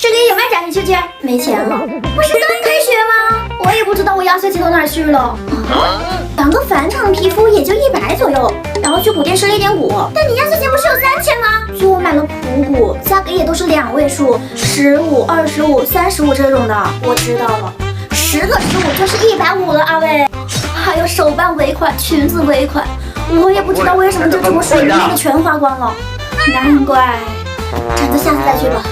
这里有卖假皮去？没钱了。不是刚开学吗？我也不知道我压岁钱到哪儿去了。绑个返场皮肤也就100左右，然后去补店试了1点骨。但你压岁钱不是有3000吗？所以我买了普骨，价格也都是2位数，15、25、35这种的。我知道了，10个15就是150了，阿威。还有手办尾款、裙子尾款，我也不知道为什么就这么水逆的全花光了。难怪，咱们下次再去吧。